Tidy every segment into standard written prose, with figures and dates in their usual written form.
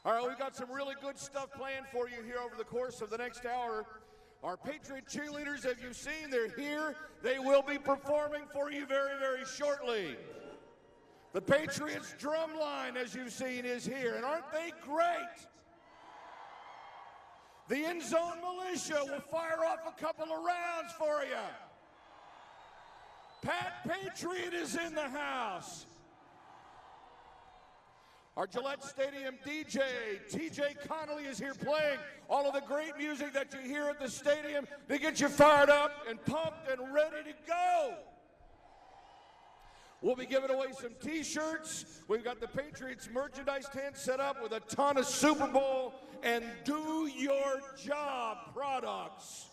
All right, we've got some really good stuff planned for you here over the course of the next hour. Our Patriot cheerleaders, as you've seen, they're here. They will be performing for you very, very shortly. The Patriots drum line, as you've seen, is here. And aren't they great? The end zone militia will fire off a couple of rounds for you. Pat Patriot is in the house. Our Gillette Stadium DJ, TJ Connolly, is here playing all of the great music that you hear at the stadium to get you fired up and pumped and ready to go. We'll be giving away some t-shirts. We've got the Patriots merchandise tent set up with a ton of Super Bowl and do your job products.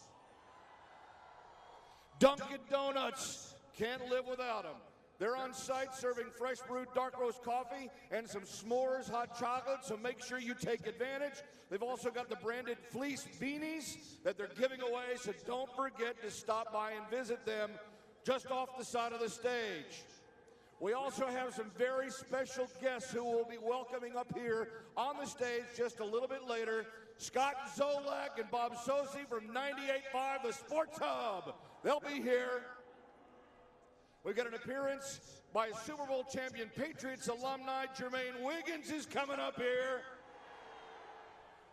Dunkin' Donuts, can't live without them. They're on site serving fresh brewed dark roast coffee and some s'mores hot chocolate, so make sure you take advantage. They've also got the branded fleece beanies that they're giving away, so don't forget to stop by and visit them just off the side of the stage. We also have some very special guests who will be welcoming up here on the stage just a little bit later. Scott Zolak and Bob Sosi from 98.5 The Sports Hub. They'll be here. We've got an appearance by Super Bowl champion Patriots alumni Jermaine Wiggins is coming up here.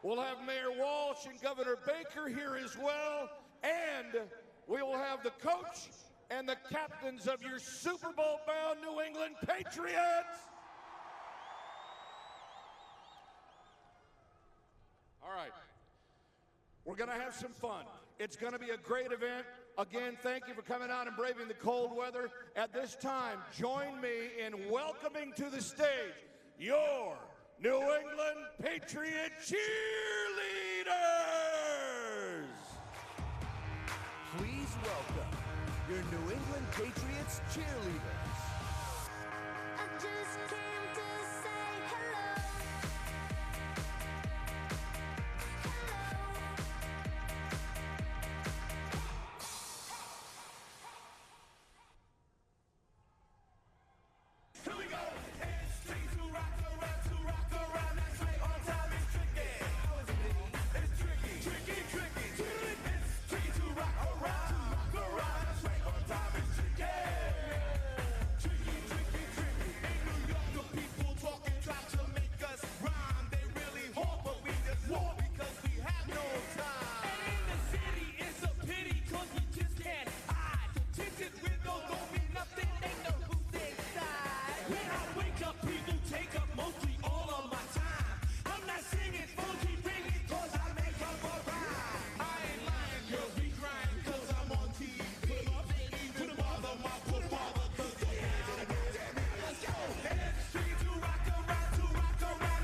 We'll have Mayor Walsh and Governor Baker here as well. And we will have the coach and the captains of your Super Bowl-bound New England Patriots. All right. We're going to have some fun. It's going to be a great event. Again, thank you for coming out and braving the cold weather. At this time, join me in welcoming to the stage your New England Patriot cheerleaders. Please welcome your New England Patriots cheerleaders. I just came to say hello. Here we go. It's tricky to rock around. That's right, on time is tricky. It's tricky. It's tricky to rock around. That's right, on time is tricky. Tricky. In New York, the people talking, try to make us rhyme. They really hope, but we just walk because we have no time. And in the city, it's a pity, cause we just can't hide. Tinted windows don't mean nothing, they know who's inside. When I wake up, people take up mostly all of my time. I'm not singing funky really, cause I make up a rhyme. I ain't lying, girls be crying, cause I'm on TV. Couldn't bother my poor father, cause they had to do that. Let's go. And it's tricky to rock around.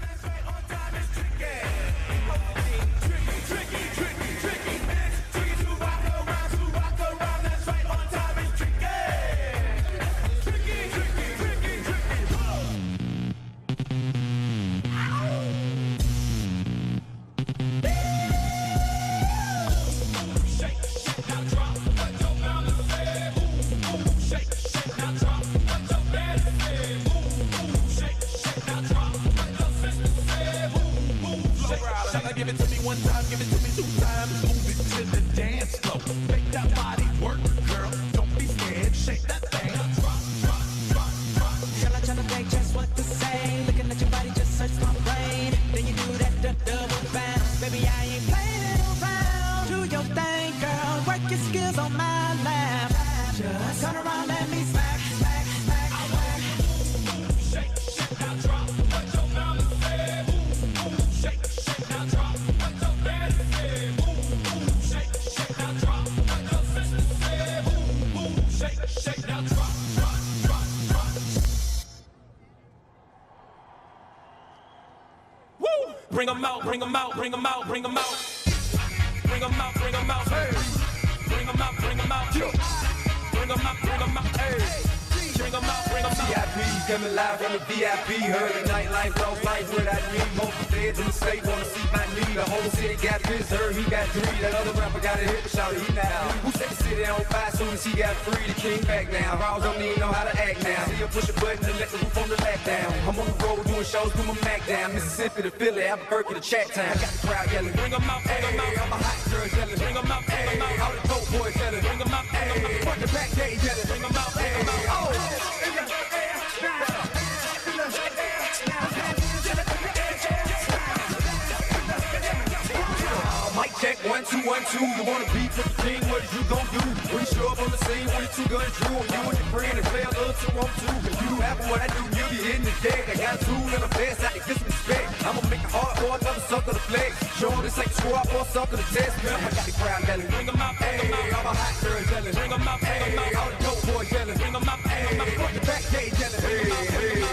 That's right, on time is tricky. Tricky. It's tricky to rock around. That's right, on time is tricky. Tricky. Shake, now drop. What your mama said. Boom. Shake, now drop. What your daddy said. Boom. Shake, now drop. What your sister said. Boom. Shake. Give it to me one time, give it to me two times. Move it to the dance floor. Make that body work, girl. Don't be scared. Shake that thing. Drop. Tryna think just what to say. Looking at your body just hurts my brain. Then you do that double bounce. Baby, I ain't playing it around. Do your thing, girl. Work your skills on my lap. Just turn around, let me smack. Shake, now drop. What your mama said. Boom. Shake, now drop. What your daddy said. Boom. Shake, now drop. What your sister said. Boom. Shake, now drop. Woo! Bring 'em out. Hey. Bring 'em out. Hey. Bring 'em out. Bring 'em out. Hey. VIP coming live from the VIP. Heard the nightlife, lost life, what I need. Most feds in the state wanna see my knee. The whole city got this, heard he got three. That other rapper got a hit, shout it, he now. Who said the city on fire? soon as he got free, the king back now. Raws don't even know how to act now. He'll push a button and let the roof on the lap down. I'm on the road doing shows with my Mac down. Mississippi to Philly, Albuquerque to Chattown. I got the crowd yelling, bring 'em out, bring 'em out. All my hot girls yelling, bring 'em out, bring 'em out. All the dope boys yelling, bring 'em out, bring 'em out. Front the back gate yelling, bring 'em out, bring 'em out. Oh, mic check, 1, 2, 1, 2. You wanna beat with the team, what is you gon' do? When you show up on the scene, when the 2 guns drew, and you and your friend and play a little 2 on 2. If you happen what I do, you'll be hitting the deck. I got a tool and a vest, I can get some respect. I'ma make it hard for another sucker to flex. Show 'em this ain't the squad for a sucker to test. I got the crowd yelling, bring 'em out, hey. All my hot girls yelling, bring 'em out, hey. All the dope boys yelling, bring 'em out, hey. Front the back gate yelling, hey, hey.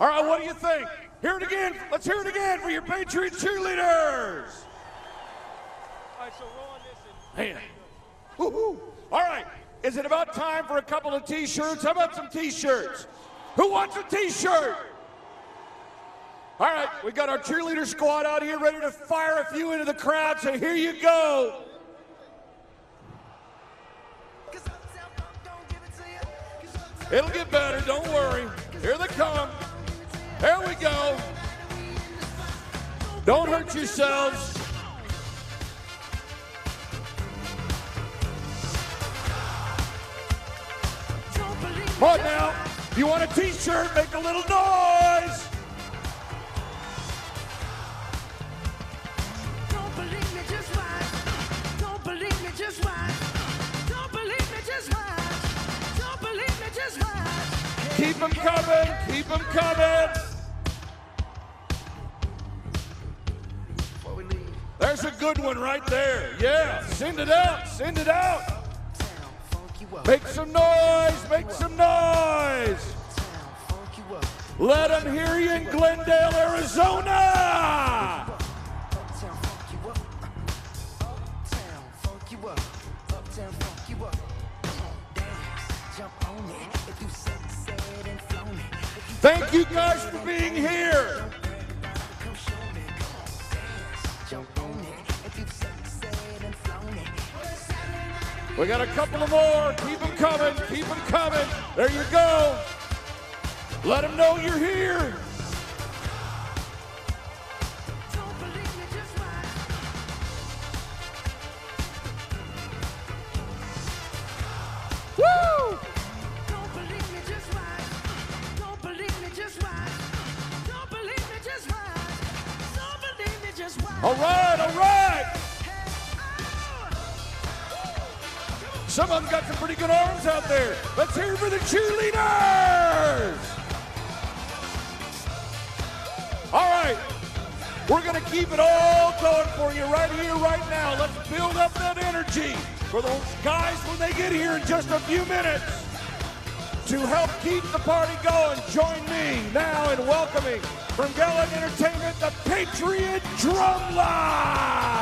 All right, what do you think? Hear it again. Let's hear it again for your Patriots cheerleaders. All right, so roll on this and Man. Woo-hoo. All right, is it about time for a couple of T-shirts? How about some T-shirts? Who wants a T-shirt? All right, we got our cheerleader squad out here ready to fire a few into the crowd, so here you go. It'll get better, don't worry. Here they come. There we go. Don't hurt yourselves. Come on now. If you want a T-shirt, make a little noise. Don't believe me, just watch. Don't believe me, just watch. Don't believe me, just watch. Don't believe me, just watch. Keep them coming. Keep them coming. There's a good one right there. Yeah, send it out. Send it out. Make some noise. Make some noise. Let them hear you in Glendale, Arizona. Thank you guys for being here. We got a couple of more. Keep them coming. Keep them coming. There you go. Let them know you're here. Woo! Don't believe me, just watch. Don't believe me, just watch. Don't believe me, just watch. Don't believe me, just watch. All right, all right. Some of them got some pretty good arms out there. Let's hear it for the cheerleaders. All right, we're gonna keep it all going for you right here, right now. Let's build up that energy for those guys when they get here in just a few minutes. To help keep the party going, join me now in welcoming from Gallant Entertainment, the Patriot Drumline.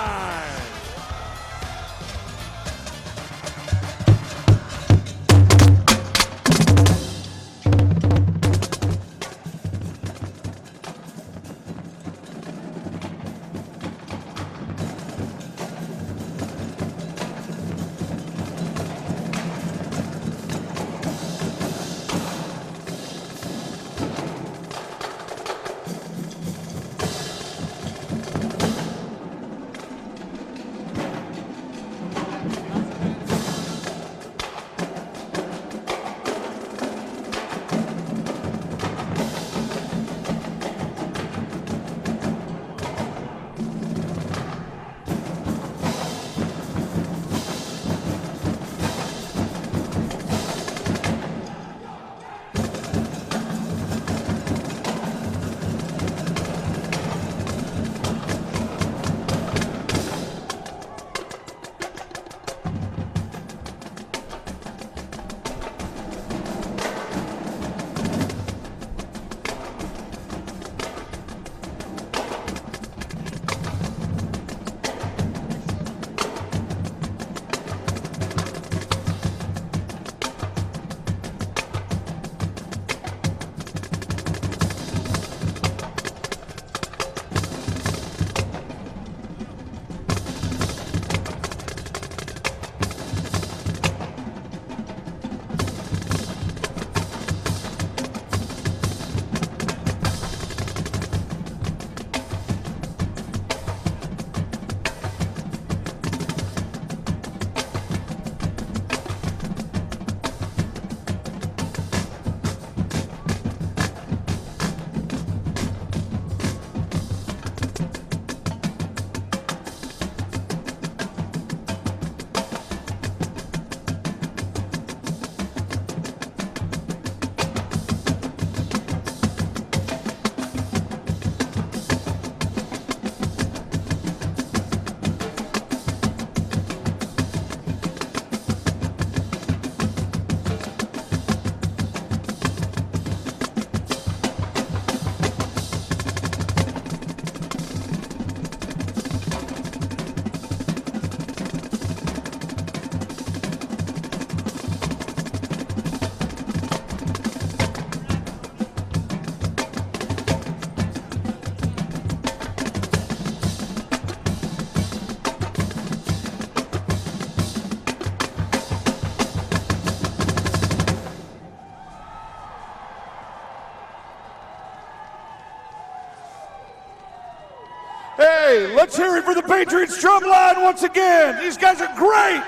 Let's hear it for the Patriots drum line once again. These guys are great.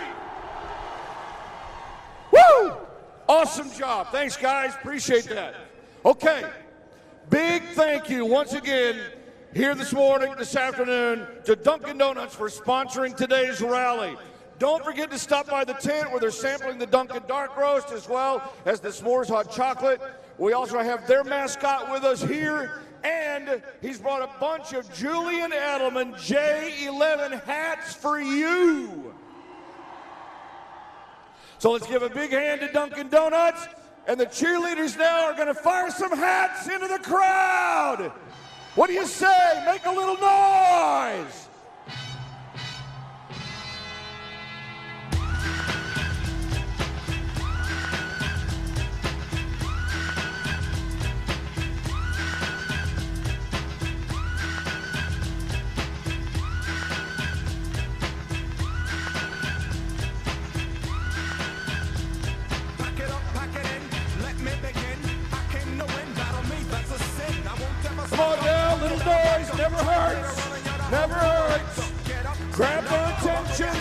Woo! Awesome job. Thanks, guys. Appreciate that. Okay. Big thank you once again here this morning, this afternoon, to Dunkin' Donuts for sponsoring today's rally. Don't forget to stop by the tent where they're sampling the Dunkin' Dark Roast as well as the S'mores Hot Chocolate. We also have their mascot with us here, and he's brought a bunch of Julian Edelman J11 hats for you. So let's give a big hand to Dunkin' Donuts, and the cheerleaders now are going to fire some hats into the crowd. What do you say? Make a little noise. Come on now, little noise, never hurts, never hurts. Grab their attention.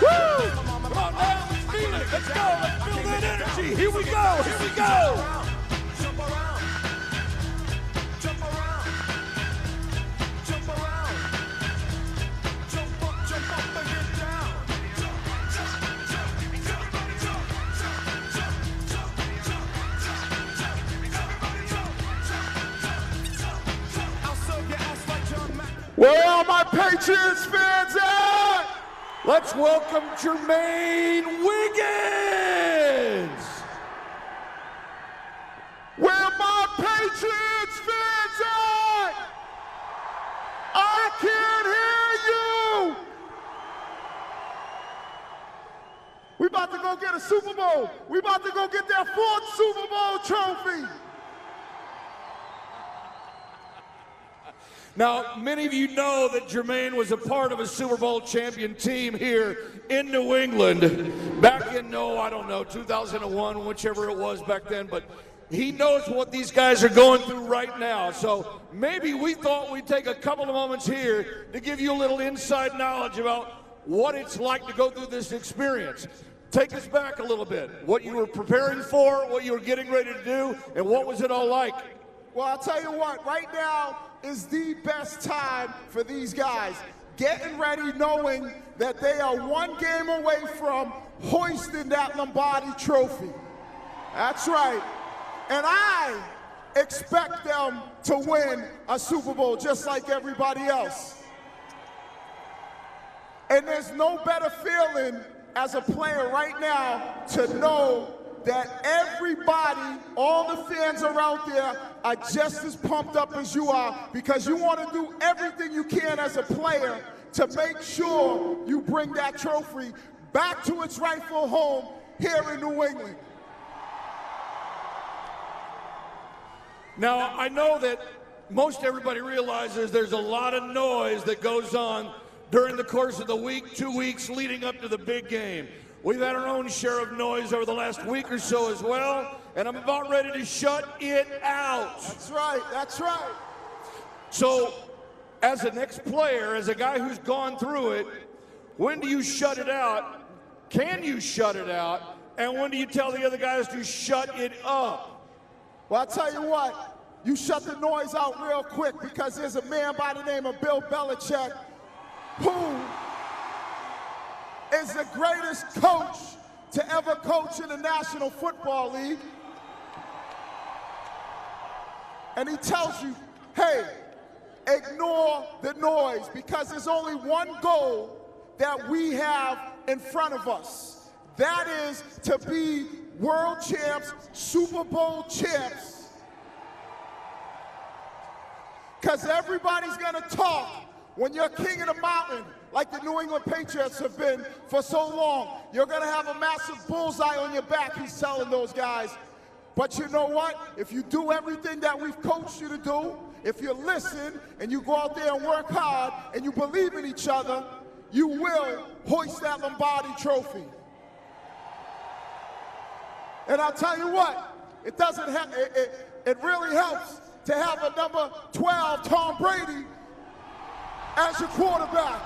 Woo! Come on now, let's feel it, let's go, let's feel that energy. Here we go, here we go. Where are my Patriots fans at? Let's welcome Jermaine Wiggins. Where are my Patriots fans at? I can't hear you. We about to go get a Super Bowl. We about to go get that 4th Super Bowl trophy. Now, many of you know that Jermaine was a part of a Super Bowl champion team here in New England back in, 2001, whichever it was back then, but he knows what these guys are going through right now. So maybe we thought we'd take a couple of moments here to give you a little inside knowledge about what it's like to go through this experience. Take us back a little bit, what you were preparing for, what you were getting ready to do, and what was it all like? Well, I'll tell you what, right now is the best time for these guys. Getting ready knowing that they are one game away from hoisting that Lombardi trophy. That's right. And I expect them to win a Super Bowl just like everybody else. And there's no better feeling as a player right now to know that everybody, all the fans are out there, are just as pumped up as you are, because you want to do everything you can as a player to make sure you bring that trophy back to its rightful home here in New England. Now, I know that most everybody realizes there's a lot of noise that goes on during the course of the week, 2 weeks leading up to the big game. We've had our own share of noise over the last week or so as well, and I'm about ready to shut it out. That's right, that's right. So, as an ex-player, as a guy who's gone through it, when do you shut it out? Can you shut it out? And when do you tell the other guys to shut it up? Well, I'll tell you what, you shut the noise out real quick, because there's a man by the name of Bill Belichick who is the greatest coach to ever coach in the National Football League. And he tells you, hey, ignore the noise, because there's only one goal that we have in front of us. That is to be world champs, Super Bowl champs. Because everybody's gonna talk when you're king of the mountain, like the New England Patriots have been for so long. You're gonna have a massive bullseye on your back, he's telling those guys. But you know what? If you do everything that we've coached you to do, if you listen and you go out there and work hard and you believe in each other, you will hoist that Lombardi trophy. And I'll tell you what, it doesn't have, it really helps to have a number 12, Tom Brady, as your quarterback.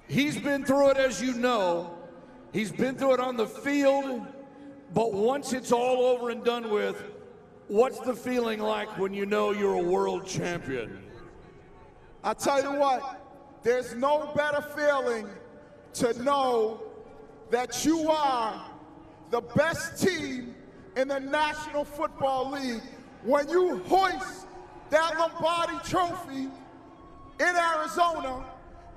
He's been through it, as you know. He's been through it on the field, but once it's all over and done with, what's the feeling like when you know you're a world champion? I tell you what, there's no better feeling to know that you are the best team in the National Football League when you hoist that Lombardi trophy in Arizona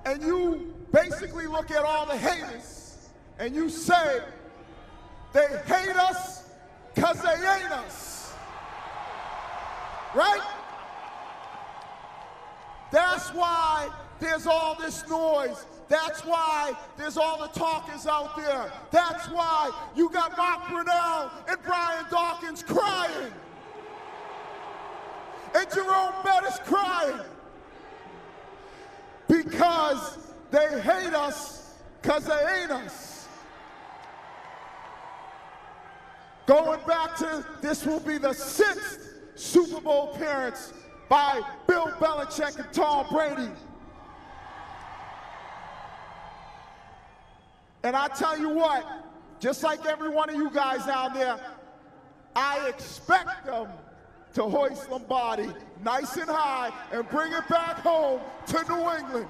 and you basically look at all the haters and you say, they hate us because they ain't us. Right? That's why there's all this noise. That's why there's all the talkers out there. That's why you got Mark Brunell and Brian Dawkins crying. And Jerome Bettis crying. Because they hate us because they ain't us. Going back to, this will be the 6th Super Bowl appearance by Bill Belichick and Tom Brady. And I tell you what, just like every one of you guys out there, I expect them to hoist Lombardi nice and high and bring it back home to New England.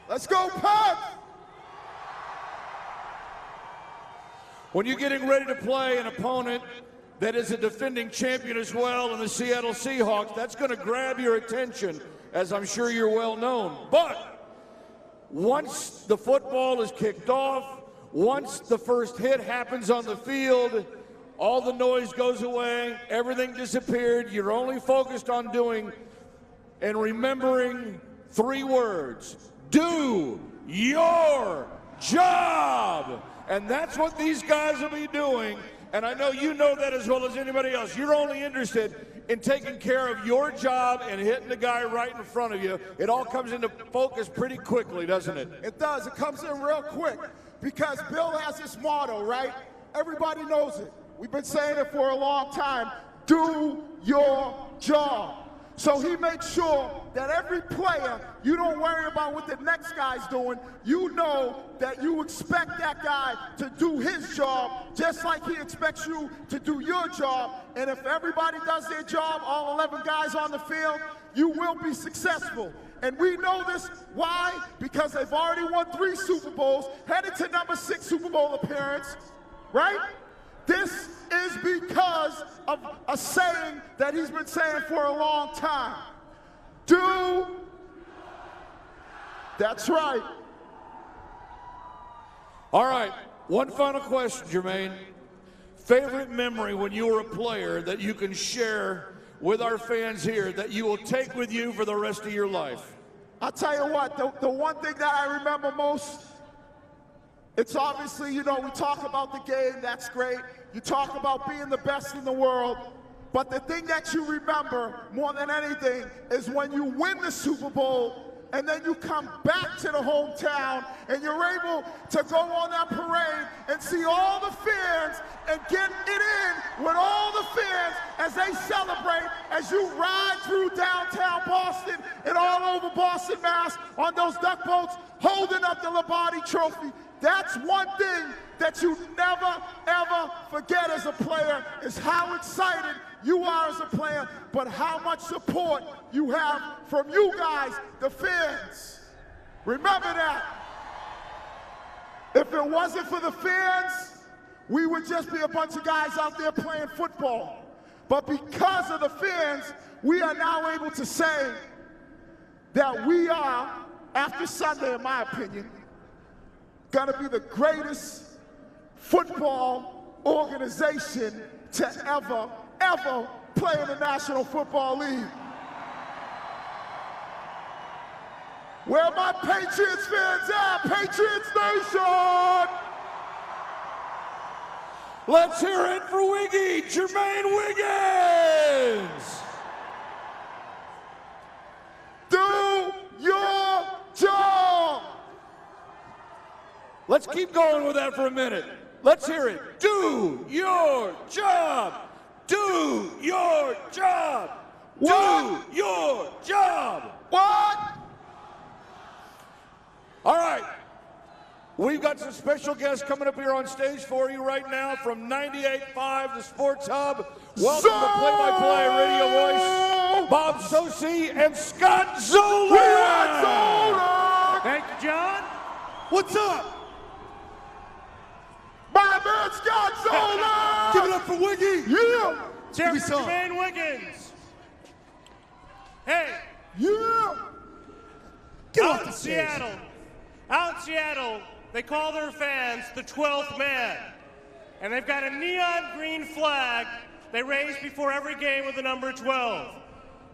Let's go, Pats! When you're getting ready to play an opponent that is a defending champion as well in the Seattle Seahawks, that's going to grab your attention, as I'm sure you're well known. But once the football is kicked off, once the first hit happens on the field, all the noise goes away, everything disappeared. You're only focused on doing and remembering 3 words: do your job. And that's what these guys will be doing. And I know you know that as well as anybody else. You're only interested in taking care of your job and hitting the guy right in front of you. It all comes into focus pretty quickly, doesn't it? It does. It comes in real quick because Bill has this motto, right? Everybody knows it. We've been saying it for a long time. Do your job. So he makes sure that every player, you don't worry about what the next guy's doing. You know that you expect that guy to do his job just like he expects you to do your job. And if everybody does their job, all 11 guys on the field, you will be successful. And we know this. Why? Because they've already won 3 Super Bowls, headed to number 6 Super Bowl appearance, right? This is because of a saying that he's been saying for a long time. Do. That's right. All right, one final question, Jermaine. Favorite memory when you were a player that you can share with our fans here that you will take with you for the rest of your life? I'll tell you what, the one thing that I remember most, it's obviously, you know, we talk about the game, that's great. You talk about being the best in the world. But the thing that you remember more than anything is when you win the Super Bowl and then you come back to the hometown and you're able to go on that parade and see all the fans and get it in with all the fans as they celebrate as you ride through downtown Boston and all over Boston, Mass on those duck boats holding up the Lombardi trophy. That's one thing that you never, ever forget as a player is how excited you are as a player, but how much support you have from you guys, the fans. Remember that. If it wasn't for the fans, we would just be a bunch of guys out there playing football. But because of the fans, we are now able to say that we are, after Sunday, in my opinion, gonna be the greatest football organization to ever play in the National Football League. Where are my Patriots fans at? Patriots Nation! Let's hear it for Wiggy, Jermaine Wiggins! Let's keep going with that for a minute. Let's hear it. Do your job. Do your job. What? Do your job. What? All right. We've got some special guests coming up here on stage for you right now from 98.5, the Sports Hub. Welcome to Play-by-Play Radio Voice, Bob Sosi and Scott Zola. Thank you, John. What's up? My man Scott Zola! Give it up for Wiggy. Yeah! Cheer me for some. Jermaine Wiggins. Hey, Yeah! Get out off in the stage. Seattle, they call their fans the 12th man. And they've got a neon green flag they raise before every game with the number 12.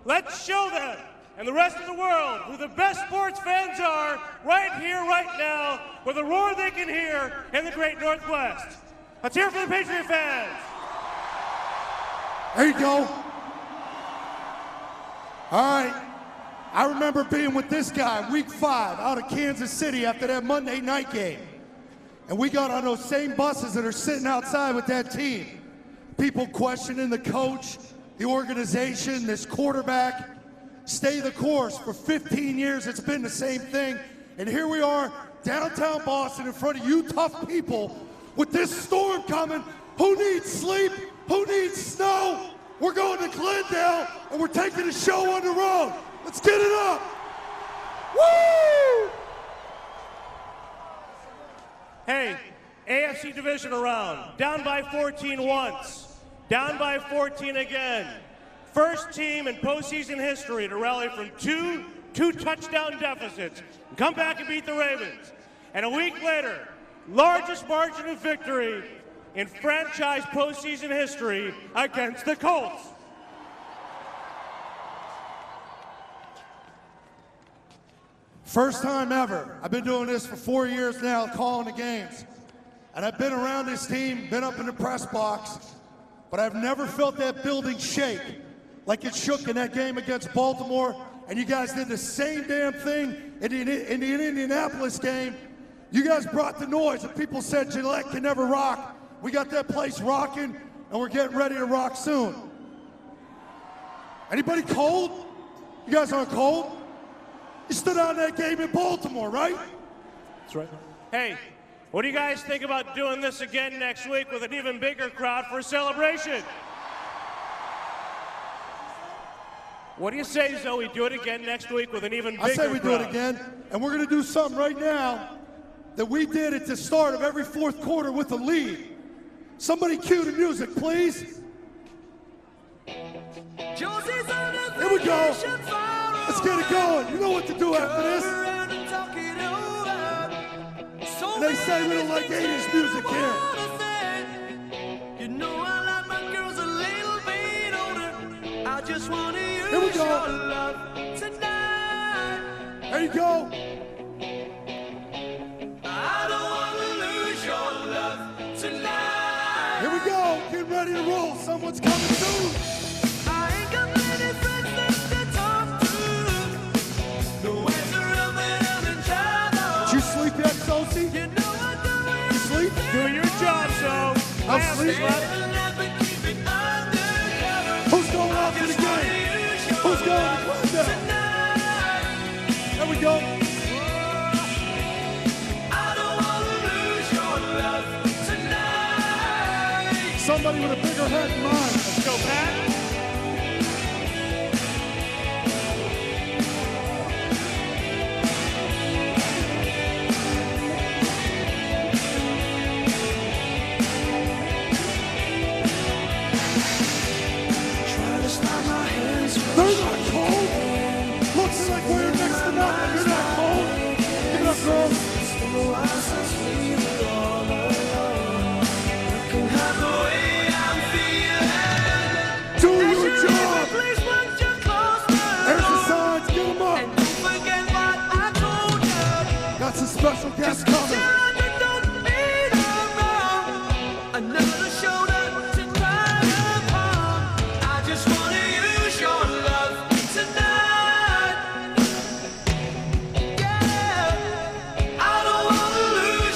Let's show them and the rest of the world who the best sports fans are right here, right now, with a roar they can hear in the great Northwest. Let's hear it for the Patriot fans. There you go. All right. I remember being with this guy week 5 out of Kansas City after that Monday night game. And we got on those same buses that are sitting outside with that team. People questioning the coach, the organization, this quarterback. Stay the course. For 15 years, it's been the same thing. And here we are, downtown Boston, in front of you tough people, with this storm coming. Who needs sleep? Who needs snow? We're going to Glendale, and we're taking a show on the road. Let's get it up. Woo! Hey, AFC divisional round, down by 14 once, down by 14 again. First team in postseason history to rally from two touchdown deficits and come back and beat the Ravens. And a week later, largest margin of victory in franchise postseason history against the Colts. First time ever. I've been doing this for 4 years now, calling the games. And I've been around this team, been up in the press box, but I've never felt that building shake like it shook in that game against Baltimore. And you guys did the same damn thing in the Indianapolis game. You guys brought the noise, and people said Gillette can never rock. We got that place rocking, and we're getting ready to rock soon. Anybody cold? You guys aren't cold? You stood out in that game in Baltimore, right? That's right. Hey, what do you guys think about doing this again next week with an even bigger crowd for a celebration? What do you say, Zoe? Do it again next week with an even bigger crowd. I say we do it again, and we're going to do something right now that we did at the start of every fourth quarter with a lead. Somebody cue the music, please. Here we go. Let's get it going. You know what to do after this. And they say we don't like 80s music here. You know I like my girls a little bit older. I just want to use Here we go. your love tonight. There you go. I don't want to lose your love tonight. Here we go. Get ready to roll. Someone's coming soon. I ain't got many friends left to talk to. The waves are up and I'm in trouble. Did you sleep yet, Sosie? You know I do it. You sleep? Doing your job, so. I'll sleep. Who's going out to the game? Who's going to Glendale? There we go. Somebody with a bigger head than mine. Let's go, Pat. They're not cold. Looks like we're next to nothing. You're not cold. Give it up, girls. Do your job. There's the signs. Get them up. Got some special guests coming. Another shoulder to cry upon. I just want to use your love tonight. Yeah, I don't want to lose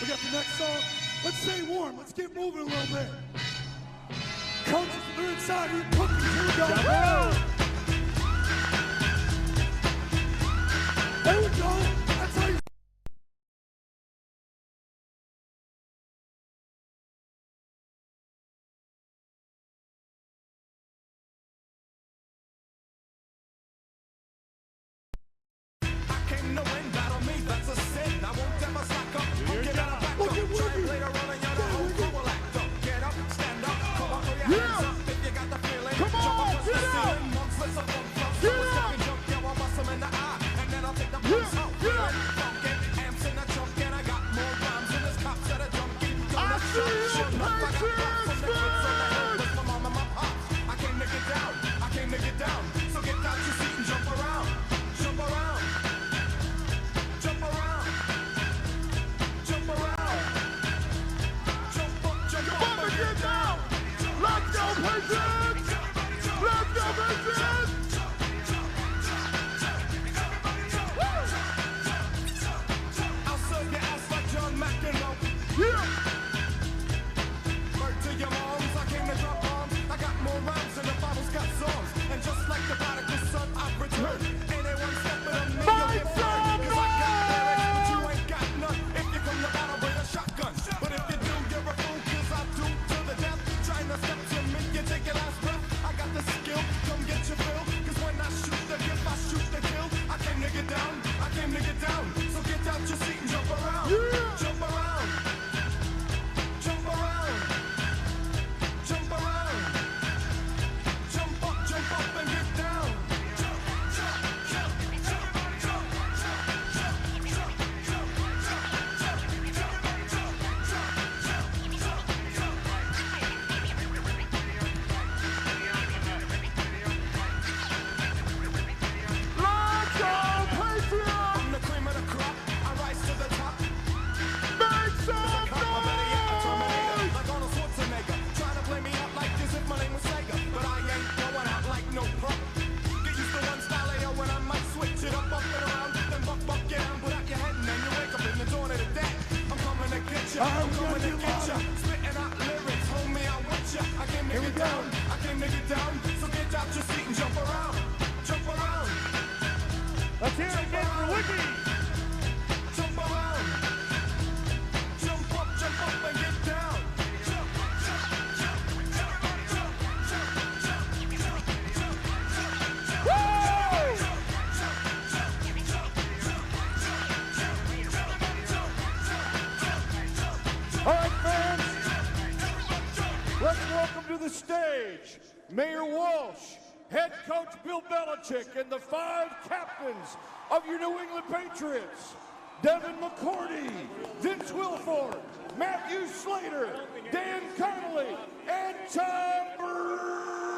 We got the next song. Let's stay warm. Let's get moving a little bit. Coaches, they're inside. You cookies. Here we go. There we go. That's how you. Came to win, battle me, that's a sin. I won't ever slack up. I'll get out back up. Try later on and you're the whole crew will act up. Get up, stand up, come on, throw your hands up. If you got the feeling, Come jump on, up, touch the get out. ceiling. Monsters up, jump, yeah, I'll bust 'em in the eye. And then I'll take the bumps out. Funkin', amps in the trunk, and I got more rhymes than this cops that are junkie. Gonna shut up, I got props from the kids on the hill. With my mom and my pops. I came to get down, I came to get down. So get out your seat and jump around. Jump around. Jump around. Jump around. Jump up and get down. Let's go, Patriots! Let's go, Patriots! I'll serve your ass like John McEnroe. Yeah! Word to your moms, I came to drop bombs. I got more rhymes than the Bible's got songs. And just like the prodigal son, I've returned. Anyone stepping on me, you'll get burned. 'Cause I got lyrics, but you ain't got none. If you come to battle with a shotgun. But if you do, you're a fool, 'cause I do to the death. Trying to step to me, you take your last breath. I got the skill, come get your fill. 'Cause when I shoot the gift, I shoot the kill. I came to get down, I came to get down. So get out your seat and jump around. Jump around. Jump around. Jump around. Jump up and get down. Let's go, Patriots! I'm the cream of the crop. I rise to the top. Make some Terminator, noise! like Arnold Schwarzenegger. Trying to play me out like as if my name was Sega. But I ain't going out like no pro. Get used to one style AO when I might switch it up and around. Then buck, get down, put out your head and then you wake up in the dawn of the day. I'm coming to get ya, I'm coming to get ya. Spitting out lyrics, hold me, I'm with ya. I came to get down, I came to get down. So get out your seat and jump around. Jump around. Let's hear it again for Wiki. Jump around. Jump up and get down. All right, fans, let's welcome to the stage Mayor Walsh, head coach Bill Belichick, and the 5 captains of your New England Patriots: Devin McCourty, Vince Wilfork, Matthew Slater, Dan Connolly, and Tom Brady.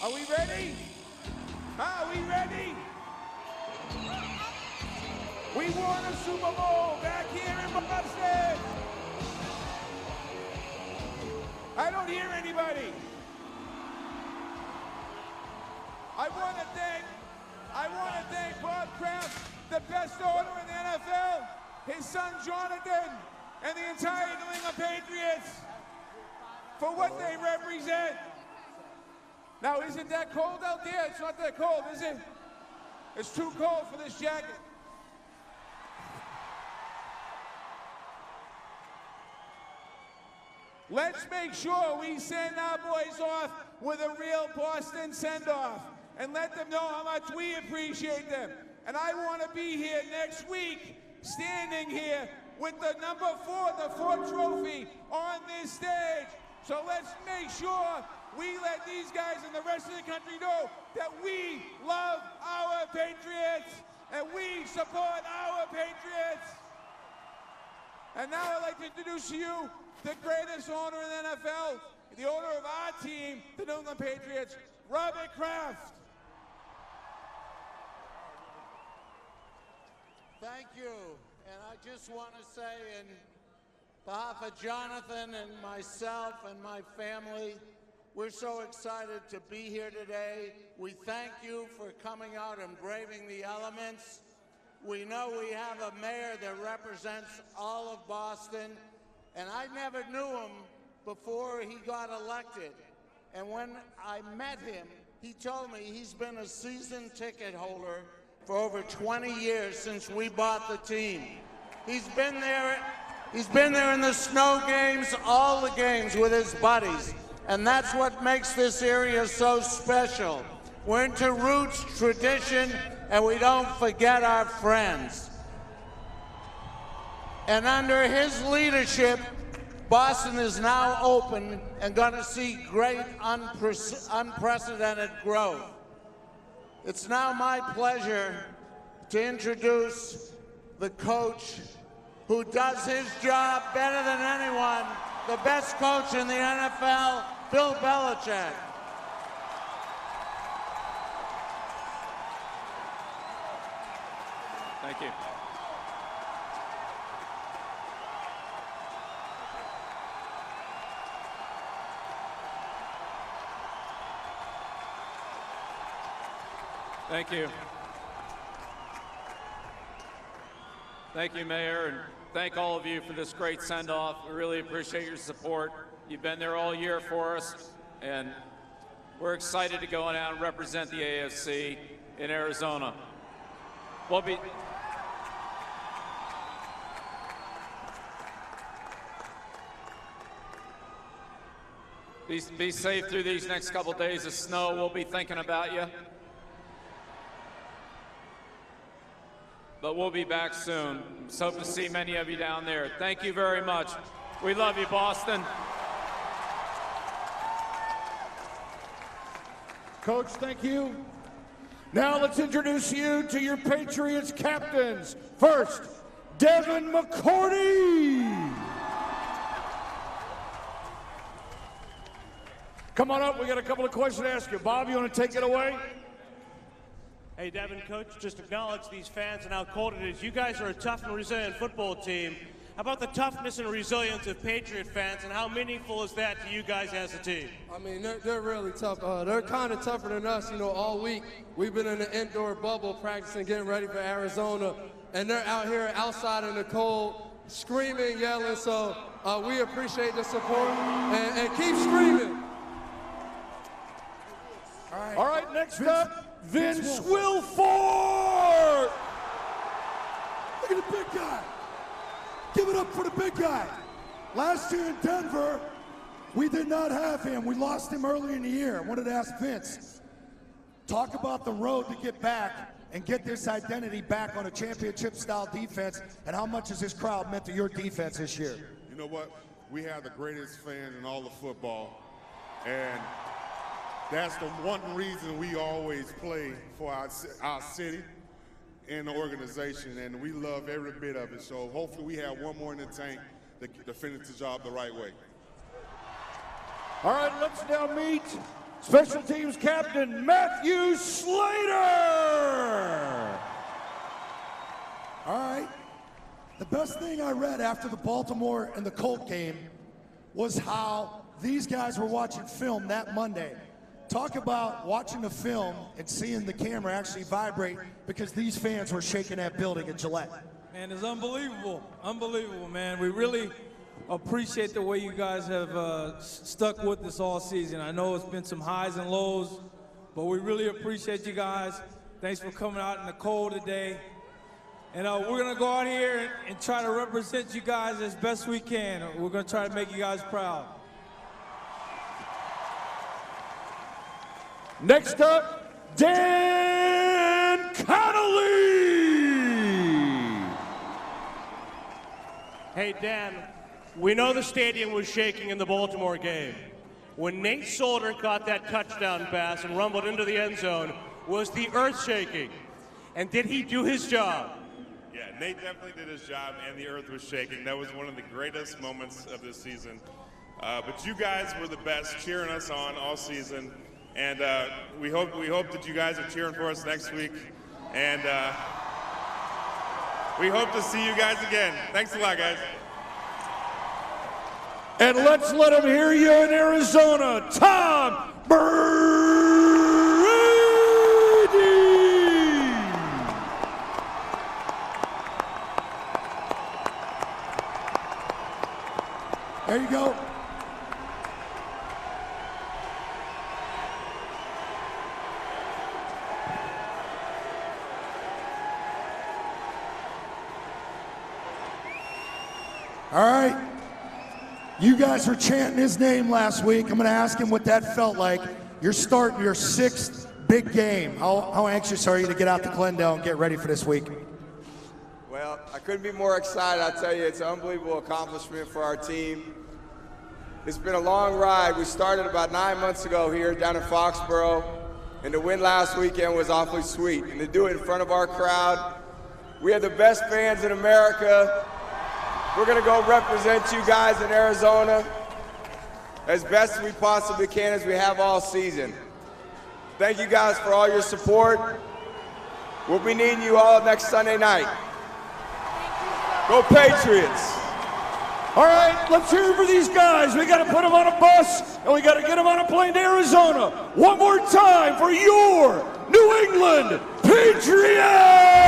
Are we ready? Are we ready? We won a Super Bowl back here in Boston. I don't hear anybody. I want to thank Bob Kraft, the best owner in the NFL, his son Jonathan, and the entire New England Patriots for what they represent. Now, isn't that cold out there? It's not that cold, is it? It's too cold for this jacket. Let's make sure we send our boys off with a real Boston send-off and let them know how much we appreciate them. And I want to be here next week, standing here with the number 4, the Ford Trophy on this stage. So let's make sure we let these guys and the rest of the country know that we love our Patriots and we support our Patriots. And now I'd like to introduce to you the greatest owner in the NFL, the owner of our team, the New England Patriots, Robert Kraft. Thank you. And I just want to say, in behalf of Jonathan and myself and my family, we're so excited to be here today. We thank you for coming out and braving the elements. We know we have a mayor that represents all of Boston, and I never knew him before he got elected. And when I met him, he told me he's been a season ticket holder for over 20 years since we bought the team. He's been there in the snow games, all the games with his buddies. And that's what makes this area so special. We're into roots, tradition, and we don't forget our friends. And under his leadership, Boston is now open and going to see great unprecedented growth. It's now my pleasure to introduce the coach who does his job better than anyone, the best coach in the NFL, Bill Belichick. Thank you. Thank you. Thank you, Mayor, and thank all of you for this great send-off. We really appreciate your support. You've been there all year for us, and we're excited to go on out and represent the AFC in Arizona. We'll be safe through these next couple days of snow. We'll be thinking about you. But we'll be back soon. So hope to see many of you down there. Thank you very much. We love you, Boston. Coach, thank you. Now let's introduce you to your Patriots captains. First, Devin McCourty. Come on up, we got a couple of questions to ask you. Bob, you want to take it away? Hey, Devin, Coach, just acknowledge these fans and how cold it is. You guys are a tough and resilient football team. How about the toughness and resilience of Patriot fans, and how meaningful is that to you guys as a team? I mean, they're really tough. They're kind of tougher than us, you know, all week. We've been in the indoor bubble practicing, getting ready for Arizona, and they're out here outside in the cold, screaming, yelling, so we appreciate the support, and keep screaming. All right, next up, Vince Wilfork. Look at the big guy. Give it up for the big guy. Last year in Denver, we did not have him. We lost him early in the year. I wanted to ask Vince, talk about the road to get back and get this identity back on a championship-style defense, and how much has this crowd meant to your defense this year? You know what? We have the greatest fans in all of football, and that's the one reason we always play for our city and the organization, and we love every bit of it. So hopefully we have one more in the tank to finish the job the right way. All right, let's now meet Special Teams Captain Matthew Slater. All right. The best thing I read after the Baltimore and the Colt game was how these guys were watching film that Monday. Talk about watching the film and seeing the camera actually vibrate, because these fans were shaking that building in Gillette. Man, it's unbelievable. Unbelievable, man. We really appreciate the way you guys have stuck with us all season. I know it's been some highs and lows, but we really appreciate you guys. Thanks for coming out in the cold today. And we're going to go out here and try to represent you guys as best we can. We're going to try to make you guys proud. Next up, Dan Connolly. Hey, Dan, we know the stadium was shaking in the Baltimore game. When Nate Solder caught that touchdown pass and rumbled into the end zone, was the earth shaking? And did he do his job? Yeah, Nate definitely did his job, and the earth was shaking. That was one of the greatest moments of this season. But you guys were the best, cheering us on all season, and we hope that you guys are cheering for us next week. And we hope to see you guys again. Thanks a lot, guys. And let's let him hear you in Arizona, Tom Brady. There you go. All right. You guys were chanting his name last week. I'm going to ask him what that felt like. You're starting your 6th big game. How anxious are you to get out to Glendale and get ready for this week? Well, I couldn't be more excited. I tell you, it's an unbelievable accomplishment for our team. It's been a long ride. We started about 9 months ago here down in Foxborough, and the win last weekend was awfully sweet. And to do it in front of our crowd, we have the best fans in America. We're going to go represent you guys in Arizona as best as we possibly can, as we have all season. Thank you guys for all your support. We'll be needing you all next Sunday night. Go Patriots! All right, let's hear it for these guys. We got to put them on a bus, and we got to get them on a plane to Arizona. One more time for your New England Patriots!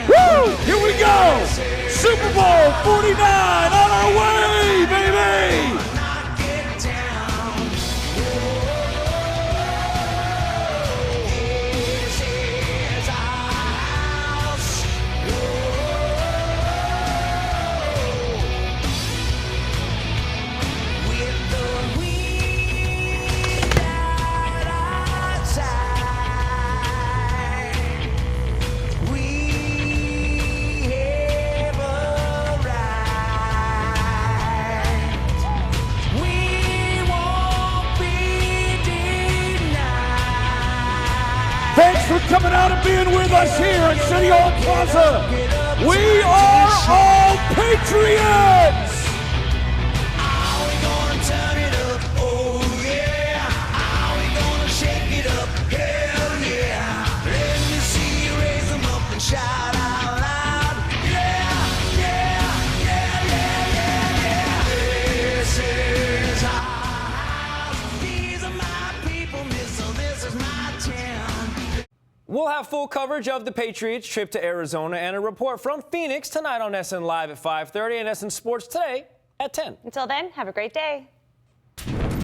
Woo! Here we go! Super Bowl 49 on our way, baby! Thanks for coming out and being with us here at City Hall Plaza. We are all Patriots! Are we gonna turn it up? Oh yeah. Are we gonna shake it up? Hell yeah. Let me see you raise them up and shout out loud. Yeah, yeah, yeah, yeah, yeah, yeah. This is our house. These are my people, so this is my town. We'll have full coverage of the Patriots' trip to Arizona and a report from Phoenix tonight on NESN Live at 5:30 and NESN Sports today at 10. Until then, have a great day.